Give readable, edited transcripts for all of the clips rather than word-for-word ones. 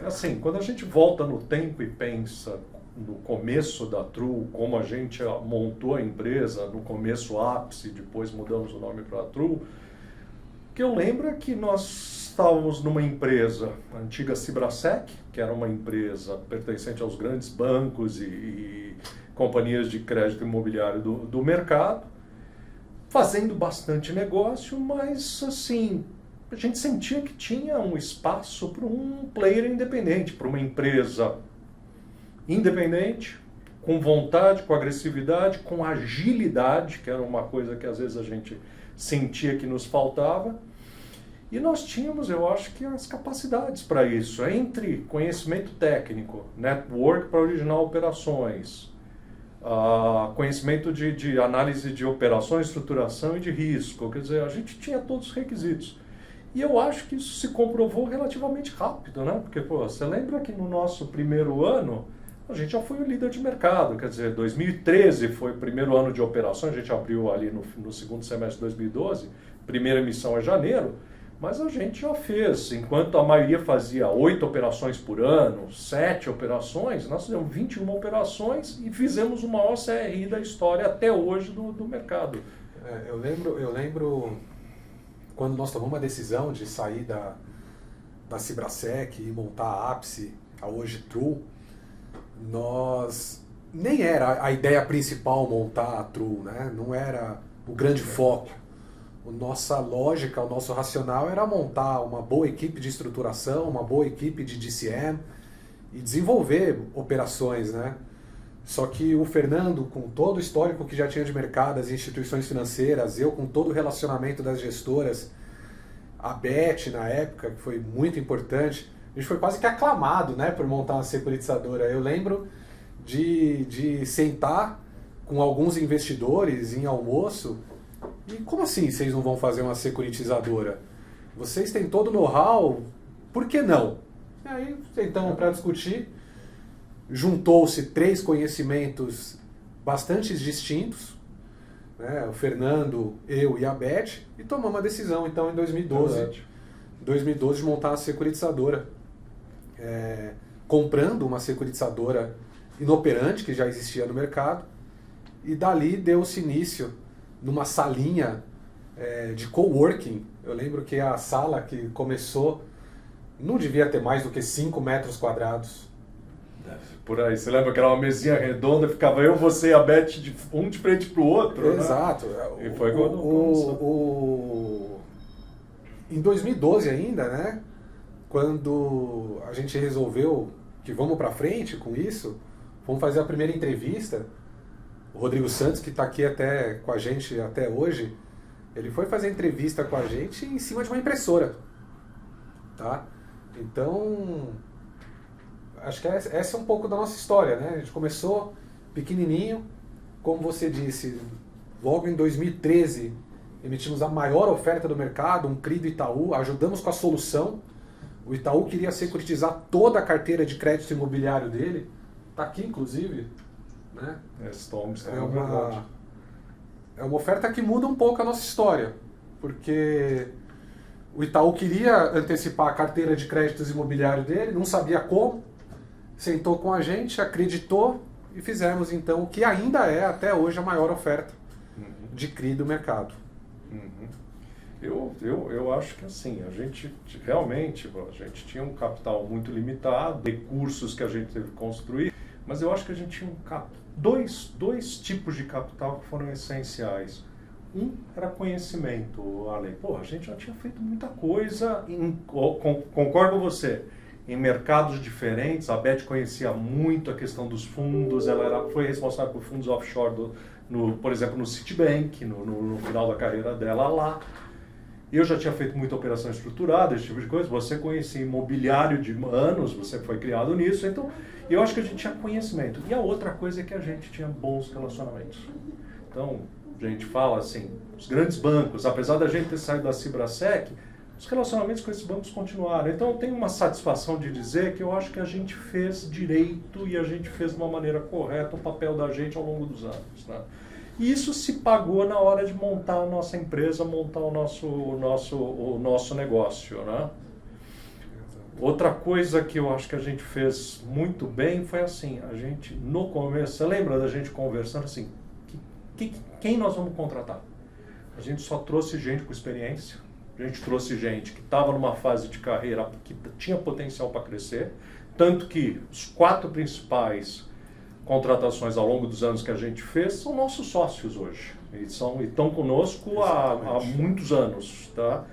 Assim, quando a gente volta no tempo e pensa no começo da Tru, como a gente montou a empresa, no começo ápice, depois mudamos o nome para a Tru, o que eu lembro é que nós estávamos numa empresa, a antiga Cibrasec, que era uma empresa pertencente aos grandes bancos e companhias de crédito imobiliário do mercado, fazendo bastante negócio, mas assim, a gente sentia que tinha um espaço para um player independente, para uma empresa independente, com vontade, com agressividade, com agilidade, que era uma coisa que às vezes a gente sentia que nos faltava. E nós tínhamos, eu acho que as capacidades para isso, entre conhecimento técnico, network para originar operações, conhecimento de análise de operações, estruturação e de risco, quer dizer, a gente tinha todos os requisitos. E eu acho que isso se comprovou relativamente rápido, né? Porque, pô, você lembra que no nosso primeiro ano, a gente já foi o líder de mercado, quer dizer, 2013 foi o primeiro ano de operação, a gente abriu ali no segundo semestre de 2012, primeira emissão é janeiro, mas a gente já fez, enquanto a maioria fazia 8 operações por ano, 7 operações, nós fizemos 21 operações e fizemos o maior CRI da história até hoje do mercado. Eu lembro quando nós tomamos a decisão de sair da Cibrasec e montar a Ápice, a hoje Tru, nós nem era a ideia principal montar a Tru, né? Não era o grande foco. A nossa lógica, o nosso racional era montar uma boa equipe de estruturação, uma boa equipe de DCM e desenvolver operações, né? Só que o Fernando, com todo o histórico que já tinha de mercado, as instituições financeiras, eu com todo o relacionamento das gestoras, a Beth na época, que foi muito importante, a gente foi quase que aclamado, né, por montar uma securitizadora. Eu lembro de sentar com alguns investidores em almoço e como assim vocês não vão fazer uma securitizadora? Vocês têm todo o know-how, por que não? E aí sentamos para discutir, juntou-se 3 conhecimentos bastante distintos, né? O Fernando, eu e a Beth, e tomamos a decisão então em 2012 de montar a securitizadora, comprando uma securitizadora inoperante que já existia no mercado, e dali deu-se início numa salinha de coworking. Eu lembro que a sala que começou não devia ter mais do que 5 metros quadrados. Por aí, você lembra que era uma mesinha redonda, ficava eu, você e a Beth um de frente para o outro, Exato. Né? E foi quando começou. Em 2012 ainda, né, quando a gente resolveu que vamos para frente com isso, fomos fazer a primeira entrevista. O Rodrigo Santos, que está aqui até com a gente até hoje, ele foi fazer entrevista com a gente em cima de uma impressora. Tá? Então, acho que essa é um pouco da nossa história, né? A gente começou pequenininho, como você disse, logo em 2013 emitimos a maior oferta do mercado, um CRI do Itaú, ajudamos com a solução. O Itaú queria securitizar toda a carteira de crédito imobiliário dele, está aqui inclusive. Né? É uma oferta que muda um pouco a nossa história, porque o Itaú queria antecipar a carteira de créditos imobiliários dele, não sabia como, sentou com a gente, acreditou e fizemos então o que ainda é até hoje a maior oferta de CRI do mercado. Eu acho que assim, a gente realmente tinha um capital muito limitado, recursos que a gente teve que construir, mas eu acho que a gente tinha dois tipos de capital que foram essenciais. Um era conhecimento, Ale. Pô, a gente já tinha feito muita coisa, concordo com você, em mercados diferentes. A Beth conhecia muito a questão dos fundos, ela foi responsável por fundos offshore, por exemplo, no Citibank, no final da carreira dela lá. Eu já tinha feito muita operação estruturada, esse tipo de coisa. Você conhecia imobiliário de anos, você foi criado nisso. Então, eu acho que a gente tinha conhecimento. E a outra coisa é que a gente tinha bons relacionamentos. Então, a gente fala assim, os grandes bancos, apesar da gente ter saído da Cibrasec, os relacionamentos com esses bancos continuaram. Então, eu tenho uma satisfação de dizer que eu acho que a gente fez direito e a gente fez de uma maneira correta o papel da gente ao longo dos anos, né? E isso se pagou na hora de montar a nossa empresa, montar o nosso negócio, né? Outra coisa que eu acho que a gente fez muito bem foi assim, a gente, no começo, você lembra da gente conversando assim, quem nós vamos contratar? A gente só trouxe gente com experiência, a gente trouxe gente que estava numa fase de carreira que tinha potencial para crescer, tanto que os 4 principais contratações ao longo dos anos que a gente fez são nossos sócios hoje, e estão conosco há muitos anos, tá?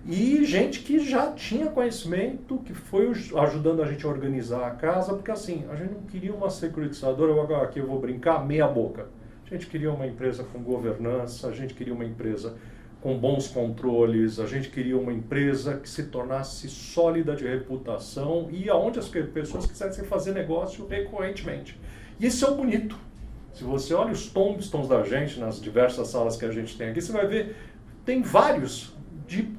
E gente que já tinha conhecimento, que foi ajudando a gente a organizar a casa, porque assim, a gente não queria uma securitizadora, aqui eu vou brincar, meia boca. A gente queria uma empresa com governança, a gente queria uma empresa com bons controles, a gente queria uma empresa que se tornasse sólida de reputação e aonde as pessoas quisessem fazer negócio recorrentemente. E isso é o bonito. Se você olha os tombstones da gente nas diversas salas que a gente tem aqui, você vai ver, tem vários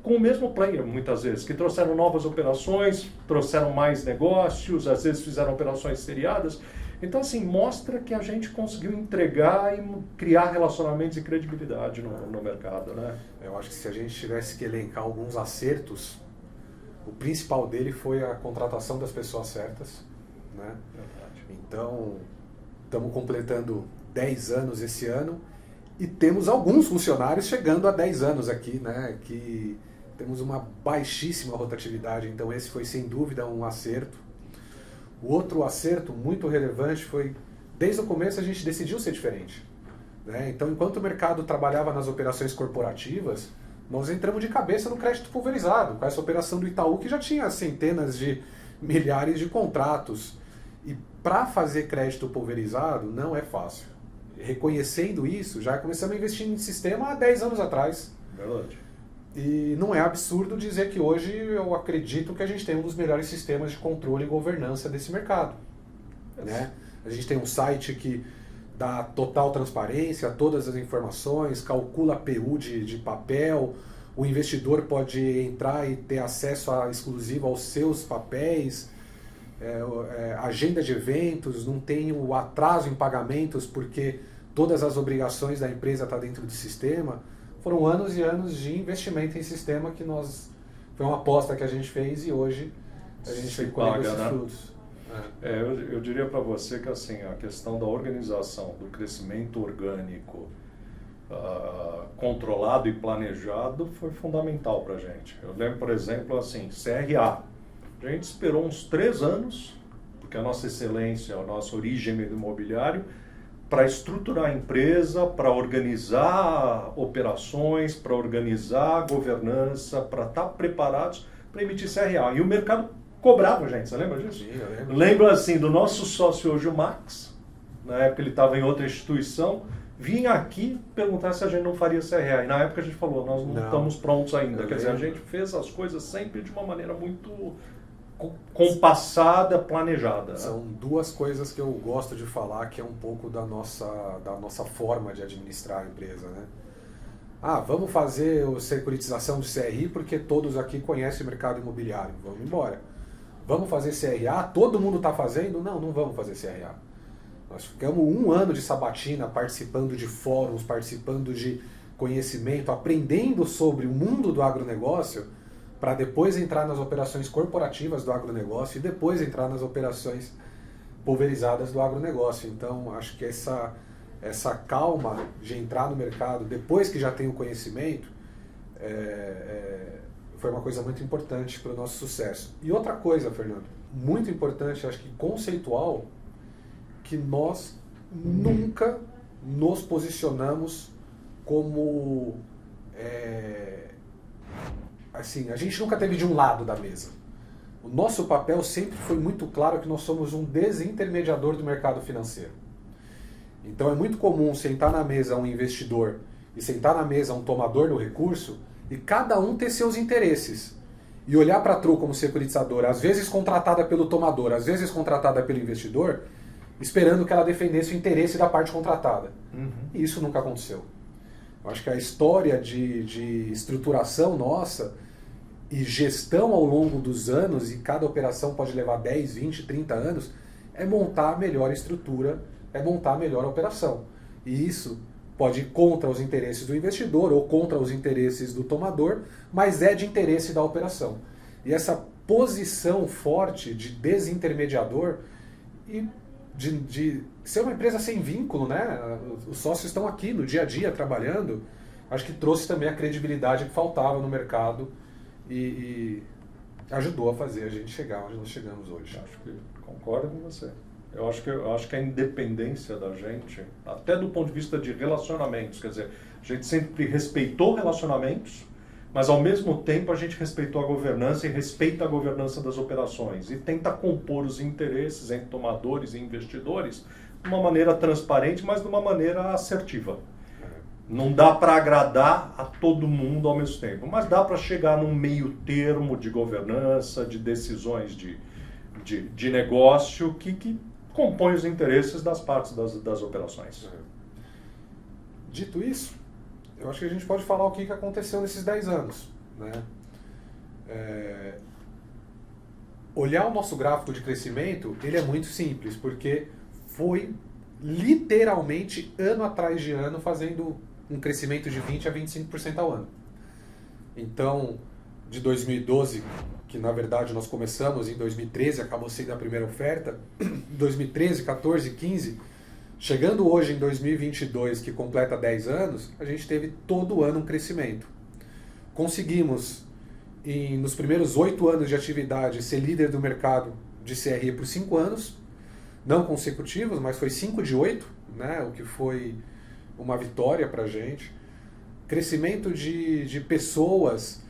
com o mesmo player, muitas vezes, que trouxeram novas operações, trouxeram mais negócios, às vezes fizeram operações seriadas. Então, assim, mostra que a gente conseguiu entregar e criar relacionamentos e credibilidade no mercado, né? Eu acho que se a gente tivesse que elencar alguns acertos, o principal dele foi a contratação das pessoas certas, né? Verdade. Então, estamos completando 10 anos esse ano e temos alguns funcionários chegando a 10 anos aqui, né? Que temos uma baixíssima rotatividade, então esse foi sem dúvida um acerto. O outro acerto muito relevante foi, desde o começo a gente decidiu ser diferente, né? Então, enquanto o mercado trabalhava nas operações corporativas, nós entramos de cabeça no crédito pulverizado, com essa operação do Itaú que já tinha centenas de milhares de contratos. E para fazer crédito pulverizado não é fácil. Reconhecendo isso, já começamos a investir em sistema há 10 anos atrás. Verdade. E não é absurdo dizer que hoje eu acredito que a gente tem um dos melhores sistemas de controle e governança desse mercado, né? A gente tem um site que dá total transparência, todas as informações, calcula PU de papel, o investidor pode entrar e ter acesso exclusivo aos seus papéis, agenda de eventos, não tem o atraso em pagamentos porque todas as obrigações da empresa estão dentro do sistema. Foram anos e anos de investimento em sistema que foi uma aposta que a gente fez e hoje a gente se colhendo paga, esses né? frutos. Eu diria para você que assim, a questão da organização, do crescimento orgânico, controlado e planejado foi fundamental para a gente. Eu lembro, por exemplo, assim, CRA. A gente esperou uns 3 anos, porque a nossa excelência, a nossa origem do imobiliário, para estruturar a empresa, para organizar operações, para organizar governança, para estar preparados para emitir CRA. E o mercado cobrava, gente, você lembra disso? Sim, eu lembro. Lembro assim do nosso sócio hoje, o Max, na época ele estava em outra instituição, vinha aqui perguntar se a gente não faria CRA. E na época a gente falou, nós não estamos prontos ainda. Quer dizer, a gente fez as coisas sempre de uma maneira muito compassada, planejada. São 2 coisas que eu gosto de falar que é um pouco da nossa forma de administrar a empresa, né? Vamos fazer a securitização de CRI porque todos aqui conhecem o mercado imobiliário. Vamos embora. Vamos fazer CRA? Todo mundo está fazendo? Não, não vamos fazer CRA. Nós ficamos 1 ano de sabatina participando de fóruns, participando de conhecimento, aprendendo sobre o mundo do agronegócio, para depois entrar nas operações corporativas do agronegócio e depois entrar nas operações pulverizadas do agronegócio. Então, acho que essa calma de entrar no mercado depois que já tem o conhecimento foi uma coisa muito importante para o nosso sucesso. E outra coisa, Fernando, muito importante, acho que conceitual, que nós nunca nos posicionamos como... assim, a gente nunca teve de um lado da mesa. O nosso papel sempre foi muito claro que nós somos um desintermediador do mercado financeiro. Então é muito comum sentar na mesa um investidor e sentar na mesa um tomador do recurso e cada um ter seus interesses. E olhar para a Tru como securitizadora, às vezes contratada pelo tomador, às vezes contratada pelo investidor, esperando que ela defendesse o interesse da parte contratada. E isso nunca aconteceu. Eu acho que a história de estruturação nossa e gestão ao longo dos anos, e cada operação pode levar 10, 20, 30 anos, é montar a melhor estrutura, é montar a melhor operação. E isso pode ir contra os interesses do investidor ou contra os interesses do tomador, mas é de interesse da operação. E essa posição forte de desintermediador e de ser uma empresa sem vínculo, né? Os sócios estão aqui no dia a dia trabalhando. Acho que trouxe também a credibilidade que faltava no mercado e ajudou a fazer a gente chegar onde nós chegamos hoje. Acho que concordo com você. Eu acho que a independência da gente, até do ponto de vista de relacionamentos, quer dizer, a gente sempre respeitou relacionamentos, mas ao mesmo tempo a gente respeitou a governança e respeita a governança das operações e tenta compor os interesses entre tomadores e investidores de uma maneira transparente, mas de uma maneira assertiva. Não dá para agradar a todo mundo ao mesmo tempo, mas dá para chegar num meio termo de governança, de decisões de negócio que compõe os interesses das partes das operações. Dito isso, eu acho que a gente pode falar o que aconteceu nesses 10 anos. Né? Olhar o nosso gráfico de crescimento, ele é muito simples, porque foi literalmente ano atrás de ano fazendo um crescimento de 20% a 25% ao ano. Então, de 2012, que na verdade nós começamos em 2013, acabou sendo a primeira oferta, 2013, 14, 15, chegando hoje em 2022, que completa 10 anos, a gente teve todo ano um crescimento. Conseguimos, nos primeiros 8 anos de atividade, ser líder do mercado de CRE por 5 anos, não consecutivos, mas foi 5 de 8, né, o que foi uma vitória para a gente. Crescimento de pessoas,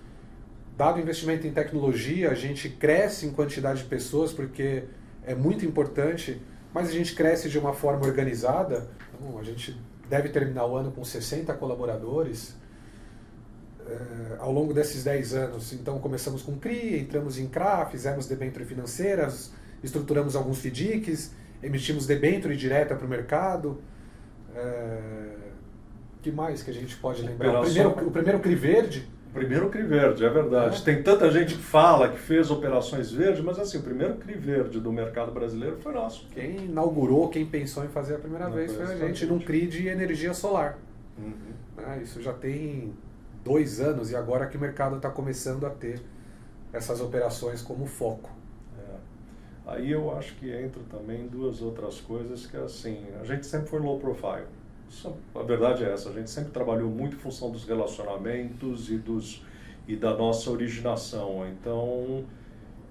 dado o investimento em tecnologia, a gente cresce em quantidade de pessoas, porque é muito importante, mas a gente cresce de uma forma organizada. Então, a gente deve terminar o ano com 60 colaboradores. Ao longo desses 10 anos, então começamos com CRI, entramos em CRA, fizemos debênture financeiras, estruturamos alguns FDICs, emitimos debênture direta para o mercado. Que mais que a gente pode lembrar? O primeiro CRI verde. O primeiro CRI verde, é verdade. Tem tanta gente que fala que fez operações verdes, mas assim, o primeiro CRI verde do mercado brasileiro foi nosso. Quem inaugurou, quem pensou em fazer a primeira vez foi a gente, num CRI de energia solar. Isso já tem 2 anos e agora que o mercado está começando a ter essas operações como foco. Aí eu acho que entra também 2 outras coisas que assim, a gente sempre foi low profile. A verdade é essa, a gente sempre trabalhou muito em função dos relacionamentos e da nossa originação. Então,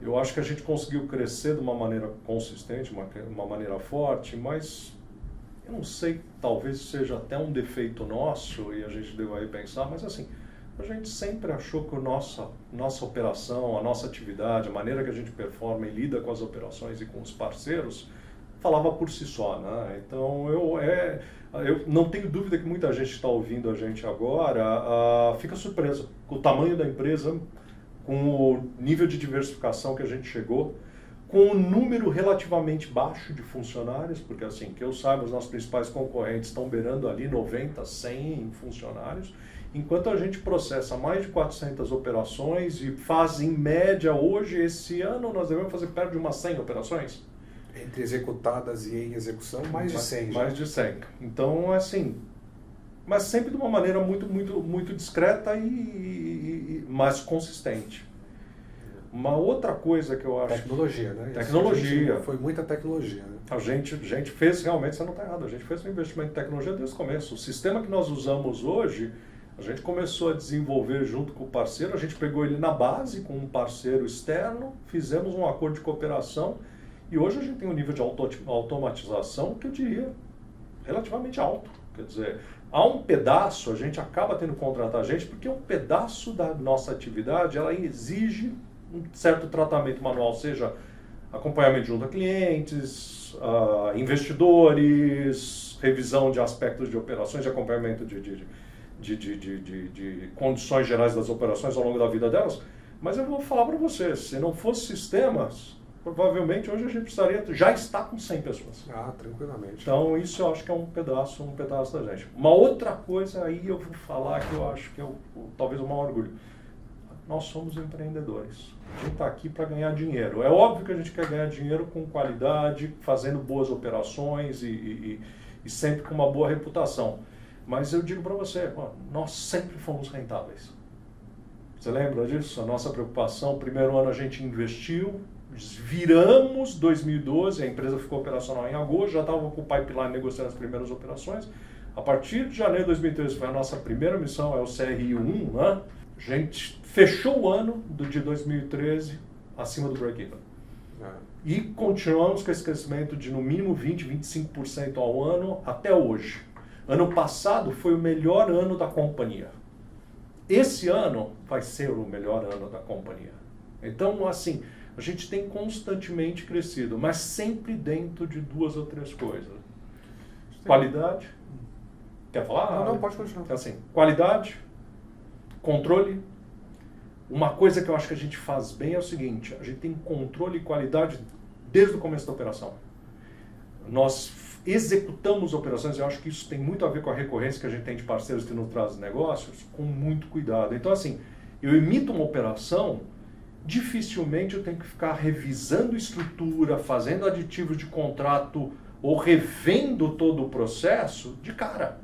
eu acho que a gente conseguiu crescer de uma maneira consistente, uma maneira forte, mas eu não sei, talvez seja até um defeito nosso e a gente deva repensar, mas assim, a gente sempre achou que nossa operação, a nossa atividade, a maneira que a gente performa e lida com as operações e com os parceiros, falava por si só, né? Então, eu não tenho dúvida que muita gente está ouvindo a gente agora, fica surpreso com o tamanho da empresa, com o nível de diversificação que a gente chegou, com um número relativamente baixo de funcionários, porque assim, que eu saiba, os nossos principais concorrentes estão beirando ali 90, 100 funcionários, enquanto a gente processa mais de 400 operações e faz em média hoje, esse ano, nós devemos fazer perto de umas 100 operações. Entre executadas e em execução, mais de 100. Mais de 100. Então, assim, mas sempre de uma maneira muito discreta e mais consistente. Uma outra coisa que eu acho... Tecnologia, né? Tecnologia. Foi muita tecnologia. Né? A gente fez, realmente, você não está errado, a gente fez um investimento em tecnologia desde o começo. O sistema que nós usamos hoje, a gente começou a desenvolver junto com o parceiro, a gente pegou ele na base com um parceiro externo, fizemos um acordo de cooperação. E hoje a gente tem um nível de automatização que eu diria relativamente alto. Quer dizer, há um pedaço, a gente acaba tendo que contratar gente, porque um pedaço da nossa atividade, ela exige um certo tratamento manual, seja acompanhamento junto a clientes, investidores, revisão de aspectos de operações, de acompanhamento de condições gerais das operações ao longo da vida delas. Mas eu vou falar para você, se não fosse sistemas, provavelmente hoje a gente precisaria já estar com 100 pessoas. Tranquilamente. Então isso eu acho que é um pedaço da gente. Uma outra coisa aí eu vou falar que eu acho que é talvez o maior orgulho. Nós somos empreendedores. A gente está aqui para ganhar dinheiro. É óbvio que a gente quer ganhar dinheiro com qualidade, fazendo boas operações e sempre com uma boa reputação. Mas eu digo para você, nós sempre fomos rentáveis. Você lembra disso? A nossa preocupação, primeiro ano a gente investiu, viramos 2012, a empresa ficou operacional em agosto, já estava com o pipeline negociando as primeiras operações. A partir de janeiro de 2013, foi a nossa primeira missão, é o CRI 1, né? A gente fechou o ano de 2013 acima do break-even. E continuamos com esse crescimento de no mínimo 20, 25% ao ano até hoje. Ano passado foi o melhor ano da companhia. Esse ano vai ser o melhor ano da companhia. Então, assim, a gente tem constantemente crescido, mas sempre dentro de 2 ou 3 coisas. Qualidade. Quer falar? Não, pode continuar. Assim, qualidade, controle. Uma coisa que eu acho que a gente faz bem é o seguinte, a gente tem controle e qualidade desde o começo da operação. Nós executamos operações, eu acho que isso tem muito a ver com a recorrência que a gente tem de parceiros que nos trazem negócios, com muito cuidado. Então, assim, eu emito uma operação, dificilmente eu tenho que ficar revisando estrutura, fazendo aditivos de contrato ou revendo todo o processo de cara.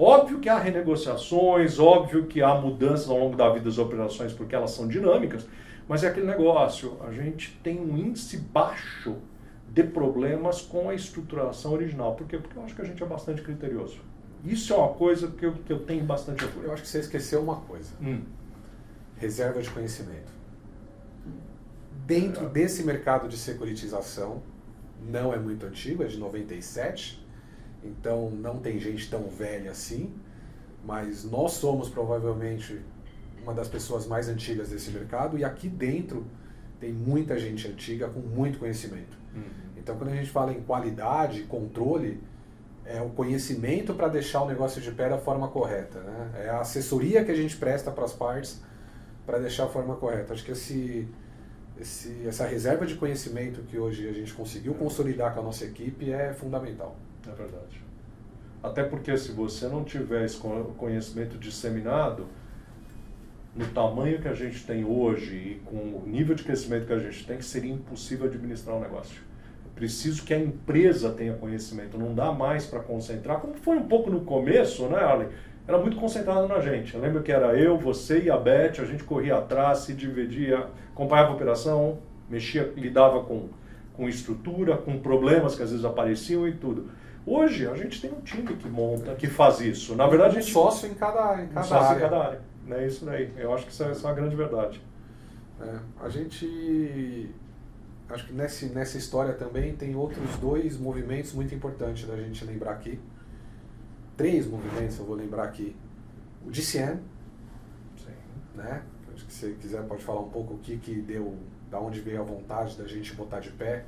Óbvio que há renegociações, óbvio que há mudanças ao longo da vida das operações, porque elas são dinâmicas, mas é aquele negócio, a gente tem um índice baixo de problemas com a estruturação original. Por quê? Porque eu acho que a gente é bastante criterioso. Isso é uma coisa que eu tenho bastante orgulho. Eu acho que você esqueceu uma coisa. Reserva de conhecimento. Dentro desse mercado de securitização, não é muito antigo, é de 97, então não tem gente tão velha assim, mas nós somos provavelmente uma das pessoas mais antigas desse mercado e aqui dentro tem muita gente antiga com muito conhecimento. Então quando a gente fala em qualidade, controle, é o conhecimento para deixar o negócio de pé da forma correta, né? É a assessoria que a gente presta para as partes para deixar a forma correta. Acho que essa reserva de conhecimento que hoje a gente conseguiu consolidar com a nossa equipe é fundamental. É verdade. Até porque se você não tiver esse conhecimento disseminado, no tamanho que a gente tem hoje e com o nível de crescimento que a gente tem, seria impossível administrar o negócio. É preciso que a empresa tenha conhecimento, não dá mais para concentrar, como foi um pouco no começo, né, Arlen? Era muito concentrado na gente. Eu lembro que era eu, você e a Beth, a gente corria atrás, se dividia, acompanhava a operação, mexia, lidava com estrutura, com problemas que às vezes apareciam e tudo. Hoje a gente tem um time que monta, que faz isso. Na verdade, a gente sócio em cada área. Em cada área. É isso daí. Eu acho que isso é uma grande verdade. A gente, acho que nessa história também tem outros 2 movimentos muito importantes da gente lembrar aqui. 3 movimentos eu vou lembrar aqui. O DCM, né? Acho que se você quiser pode falar um pouco o que deu, da onde veio a vontade da gente botar de pé,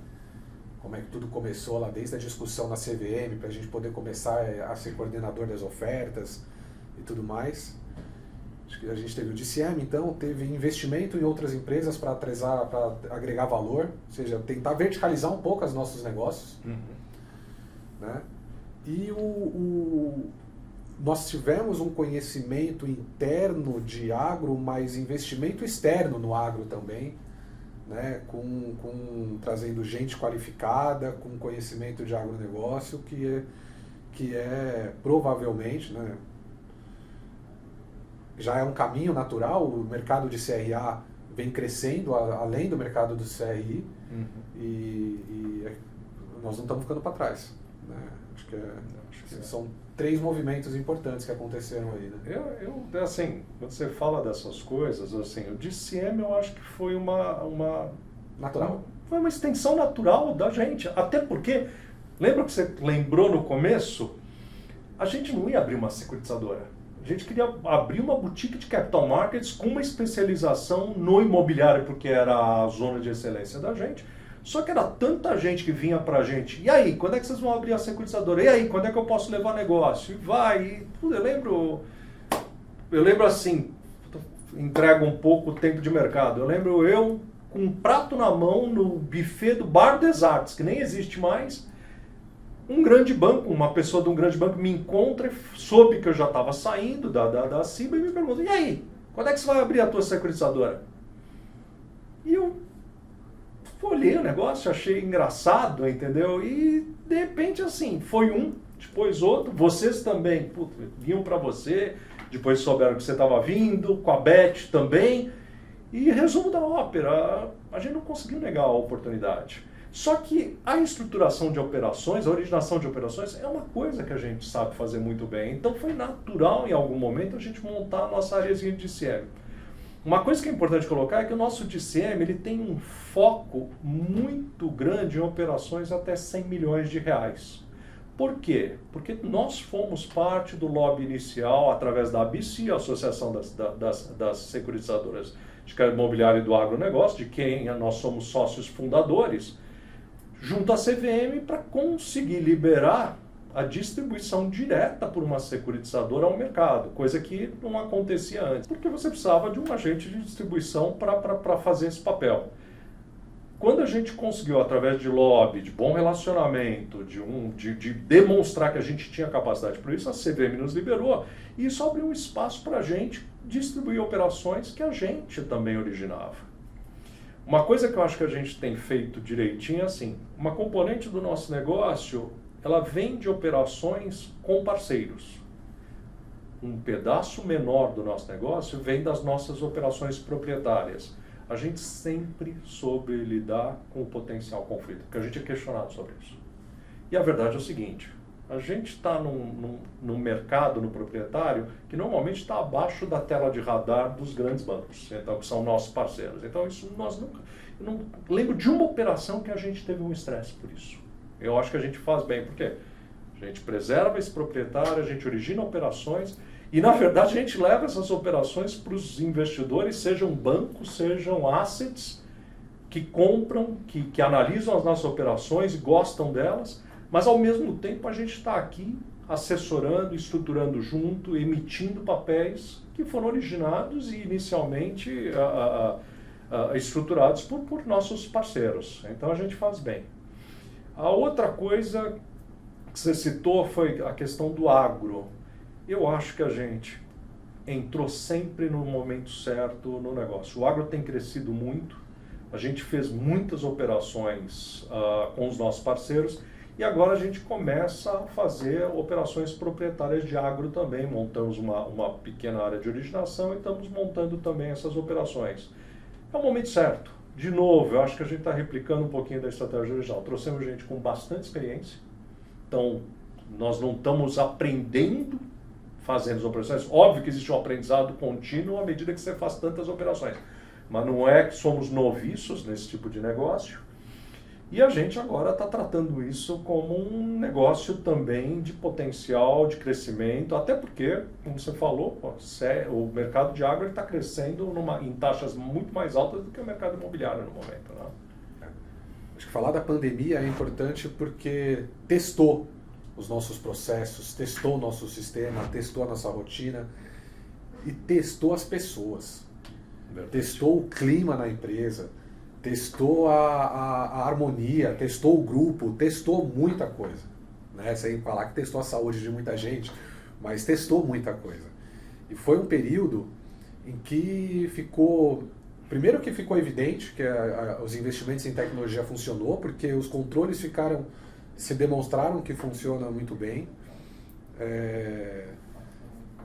como é que tudo começou lá desde a discussão na CVM, para a gente poder começar a ser coordenador das ofertas e tudo mais. Acho que a gente teve o DCM, então, teve investimento em outras empresas para agregar valor, ou seja, tentar verticalizar um pouco os nossos negócios. Né? E nós tivemos um conhecimento interno de agro, mas investimento externo no agro também, né? Trazendo gente qualificada, com conhecimento de agronegócio, que é provavelmente, né? Já é um caminho natural, o mercado de CRA vem crescendo além do mercado do CRI e nós não estamos ficando para trás. Né? Acho que são 3 movimentos importantes que aconteceram aí. Né? Eu, assim, quando você fala dessas coisas, assim, o DCM eu acho que foi natural. Foi uma extensão natural da gente. Até porque, lembra que você lembrou no começo? A gente não ia abrir uma securitizadora. A gente queria abrir uma boutique de capital markets com uma especialização no imobiliário, porque era a zona de excelência da gente. Só que era tanta gente que vinha pra gente. E aí, quando é que vocês vão abrir a securitizadora? E aí, quando é que eu posso levar negócio? E vai. E, eu lembro assim, entrego um pouco o tempo de mercado. Eu lembro eu com um prato na mão no buffet do Bar des Arts, que nem existe mais. Um grande banco, uma pessoa de um grande banco me encontra e soube que eu já estava saindo da CIBA e me pergunta, e aí, quando é que você vai abrir a tua securitizadora? E eu olhei o negócio, achei engraçado, entendeu? E de repente assim, foi um, depois outro, vocês também, vinham para você, depois souberam que você estava vindo, com a Beth também, E resumo da ópera, a gente não conseguiu negar a oportunidade. Só que a estruturação de operações, a originação de operações, é uma coisa que a gente sabe fazer muito bem. Então foi natural, em algum momento, a gente montar a nossa areazinha de DCM. Uma coisa que é importante colocar é que o nosso DCM ele tem um foco muito grande em operações até 100 milhões de reais. Por quê? Porque nós fomos parte do lobby inicial, através da ABC, a Associação das Securitizadoras de Crédito Imobiliário e do Agronegócio, de quem nós somos sócios fundadores, junto à CVM para conseguir liberar a distribuição direta por uma securitizadora ao mercado, coisa que não acontecia antes, porque você precisava de um agente de distribuição para fazer esse papel. Quando a gente conseguiu, através de lobby, de bom relacionamento, de demonstrar que a gente tinha capacidade para isso, a CVM nos liberou e isso abriu um espaço para a gente distribuir operações que a gente também originava. Uma coisa que eu acho que a gente tem feito direitinho é assim, uma componente do nosso negócio, ela vem de operações com parceiros. Um pedaço menor do nosso negócio vem das nossas operações proprietárias. A gente sempre soube lidar com o potencial conflito, porque a gente é questionado sobre isso. E a verdade é o seguinte, a gente está num mercado, no proprietário, que normalmente está abaixo da tela de radar dos grandes bancos, então, que são nossos parceiros. Então, isso nós nunca... Eu não lembro de uma operação que a gente teve um estresse por isso. Eu acho que a gente faz bem, porque a gente preserva esse proprietário, a gente origina operações e, na verdade, a gente leva essas operações para os investidores, sejam bancos, sejam assets, que compram, que analisam as nossas operações e gostam delas, mas, ao mesmo tempo, a gente está aqui assessorando, estruturando junto, emitindo papéis que foram originados e, inicialmente, estruturados por nossos parceiros. Então, a gente faz bem. A outra coisa que você citou foi a questão do agro. Eu acho que a gente entrou sempre no momento certo no negócio. O agro tem crescido muito, a gente fez muitas operações com os nossos parceiros e agora a gente começa a fazer operações proprietárias de agro também. Montamos uma pequena área de originação e estamos montando também essas operações. É o momento certo. De novo, eu acho que a gente está replicando um pouquinho da estratégia original. Trouxemos gente com bastante experiência, então nós não estamos aprendendo fazendo as operações. Óbvio que existe um aprendizado contínuo à medida que você faz tantas operações, mas não é que somos noviços nesse tipo de negócio. E a gente agora está tratando isso como um negócio também de potencial de crescimento, até porque, como você falou, o mercado de agro está crescendo em taxas muito mais altas do que o mercado imobiliário no momento. Né? Acho que falar da pandemia é importante porque testou os nossos processos, testou o nosso sistema, testou a nossa rotina e testou as pessoas. Verdade. Testou o clima na empresa, testou a harmonia, testou o grupo, testou muita coisa. Né? Sem falar que testou a saúde de muita gente, mas testou muita coisa. E foi um período em que ficou... Primeiro que ficou evidente que os investimentos em tecnologia funcionou, porque os controles se demonstraram que funcionam muito bem.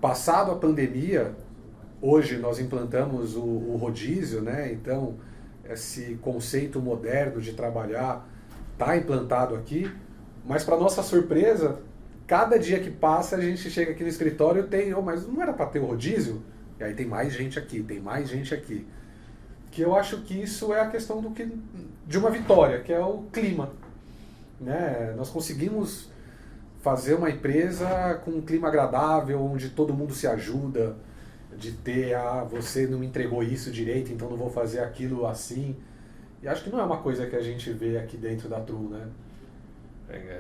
Passado a pandemia, hoje nós implantamos o rodízio, né? Então esse conceito moderno de trabalhar está implantado aqui, mas para nossa surpresa, cada dia que passa a gente chega aqui no escritório e tem, mas não era para ter o rodízio? E aí tem mais gente aqui, tem mais gente aqui. Que eu acho que isso é a questão de uma vitória, que é o clima. Né? Nós conseguimos fazer uma empresa com um clima agradável, onde todo mundo se ajuda, de ter, você não me entregou isso direito, então não vou fazer aquilo assim. E acho que não é uma coisa que a gente vê aqui dentro da Tru, né?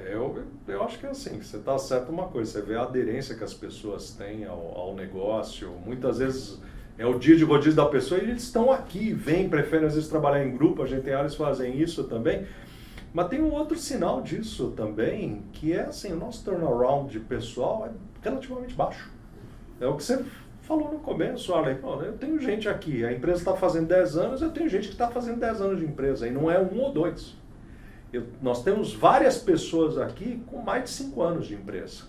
Eu acho que é assim, você está certo uma coisa, você vê a aderência que as pessoas têm ao negócio, muitas vezes é o dia de rodízio da pessoa e eles estão aqui, vêm, preferem às vezes trabalhar em grupo, a gente tem áreas que fazem isso também. Mas tem um outro sinal disso também, que é assim, o nosso turnaround de pessoal é relativamente baixo. É o que você falou no começo, Arlen, eu tenho gente aqui, a empresa está fazendo 10 anos, eu tenho gente que está fazendo 10 anos de empresa, e não é 1 ou 2. Nós temos várias pessoas aqui com mais de 5 anos de empresa.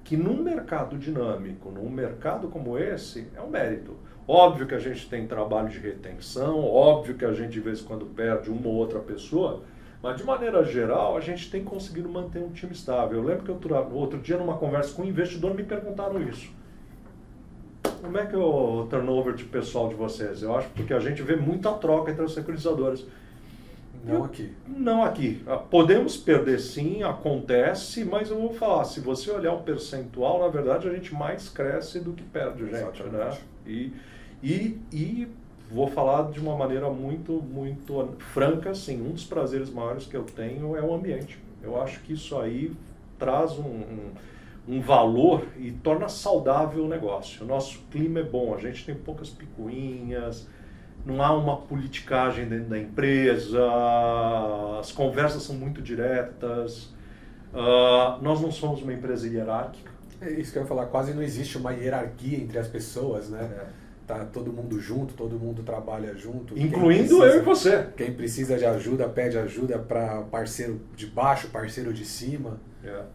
que num mercado dinâmico, num mercado como esse, é um mérito. Óbvio que a gente tem trabalho de retenção, óbvio que a gente de vez em quando perde uma ou outra pessoa, mas de maneira geral a gente tem conseguido manter um time estável. Eu lembro que outro dia numa conversa com um investidor me perguntaram isso. Como é que é o turnover de pessoal de vocês? Eu acho porque a gente vê muita troca entre as securitizadoras. Não aqui. Não aqui. Podemos perder sim, acontece, mas eu vou falar, se você olhar o percentual, na verdade a gente mais cresce do que perde, gente. Exatamente. Né? E vou falar de uma maneira muito franca, assim, um dos prazeres maiores que eu tenho é o ambiente. Eu acho que isso aí traz um valor e torna saudável o negócio. O nosso clima é bom, a gente tem poucas picuinhas, não há uma politicagem dentro da empresa, as conversas são muito diretas, nós não somos uma empresa hierárquica. É isso que eu ia falar, quase não existe uma hierarquia entre as pessoas, né? Tá todo mundo junto, todo mundo trabalha junto. Incluindo eu e você. Quem precisa de ajuda, pede ajuda para parceiro de baixo, parceiro de cima.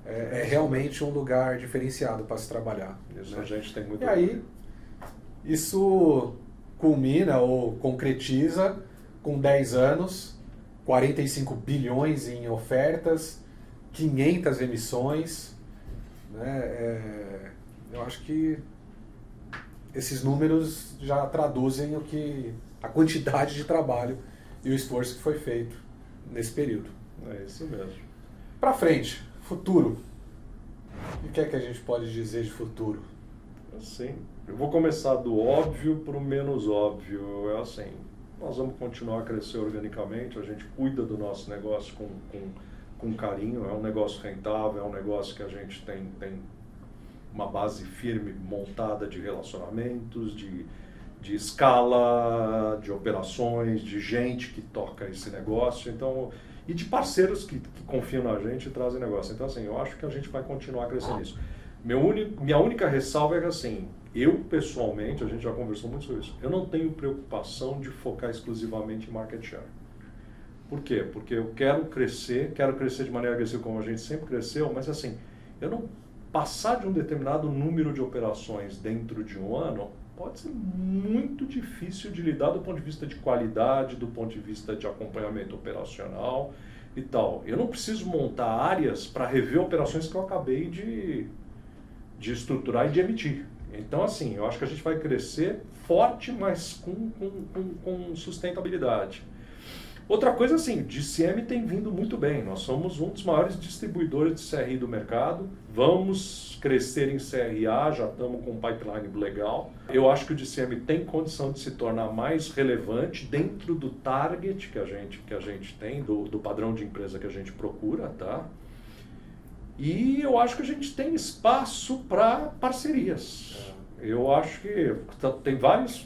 É realmente um lugar diferenciado para se trabalhar. Isso, né? A gente tem muito. E aí, isso culmina ou concretiza com 10 anos, 45 bilhões em ofertas, 500 emissões. Né? Eu acho que esses números já traduzem a quantidade de trabalho e o esforço que foi feito nesse período. É isso mesmo. Para frente, futuro. O que é que a gente pode dizer de futuro? Assim, eu vou começar do óbvio para o menos óbvio. É assim, nós vamos continuar a crescer organicamente, a gente cuida do nosso negócio com carinho, é um negócio rentável, é um negócio que a gente tem uma base firme montada de relacionamentos, de escala, de operações, de gente que toca esse negócio, então, e de parceiros que confiam na gente e trazem negócio. Então, assim, eu acho que a gente vai continuar crescendo nisso. Minha única ressalva é que, assim, eu pessoalmente, a gente já conversou muito sobre isso, eu não tenho preocupação de focar exclusivamente em market share. Por quê? Porque eu quero crescer de maneira agressiva como a gente sempre cresceu, mas assim, eu não passar de um determinado número de operações dentro de um ano pode ser muito difícil de lidar do ponto de vista de qualidade, do ponto de vista de acompanhamento operacional e tal. Eu não preciso montar áreas para rever operações que eu acabei de estruturar e de emitir. Então, assim, eu acho que a gente vai crescer forte, mas com sustentabilidade. Outra coisa, assim, o DCM tem vindo muito bem. Nós somos um dos maiores distribuidores de CRI do mercado. Vamos crescer em CRA, já estamos com um pipeline legal. Eu acho que o DCM tem condição de se tornar mais relevante dentro do target que a gente tem, do padrão de empresa que a gente procura, tá? E eu acho que a gente tem espaço para parcerias. Eu acho que tem vários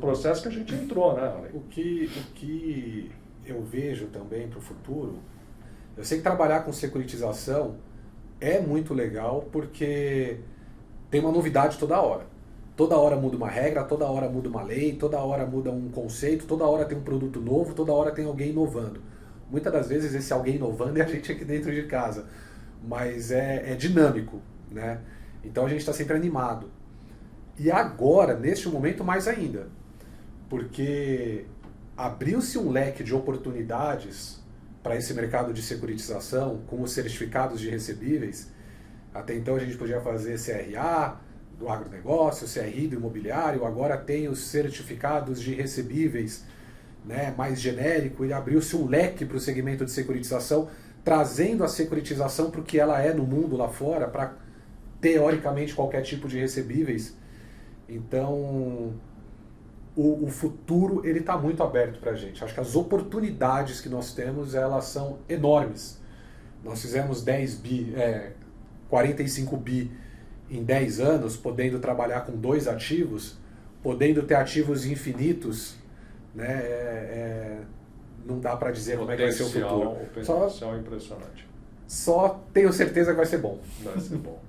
processos que a gente entrou, né, Ale? O que eu vejo também para o futuro, eu sei que trabalhar com securitização é muito legal porque tem uma novidade toda hora. Toda hora muda uma regra, toda hora muda uma lei, toda hora muda um conceito, toda hora tem um produto novo, toda hora tem alguém inovando. Muitas das vezes esse alguém inovando é a gente aqui dentro de casa, mas é dinâmico, né? Então a gente está sempre animado. E agora, neste momento, mais ainda, porque abriu-se um leque de oportunidades para esse mercado de securitização com os certificados de recebíveis. Até então a gente podia fazer CRA do agronegócio, CRI do imobiliário, agora tem os certificados de recebíveis, né, mais genérico, e abriu-se um leque para o segmento de securitização, trazendo a securitização para o que ela é no mundo lá fora, para teoricamente qualquer tipo de recebíveis. Então, o futuro ele está muito aberto para a gente. Acho que as oportunidades que nós temos, elas são enormes. Nós fizemos 45 bi em 10 anos, podendo trabalhar com 2 ativos, podendo ter ativos infinitos, né? Não dá para dizer como é que vai ser o futuro. O potencial é impressionante. Só tenho certeza que vai ser bom. Vai ser bom.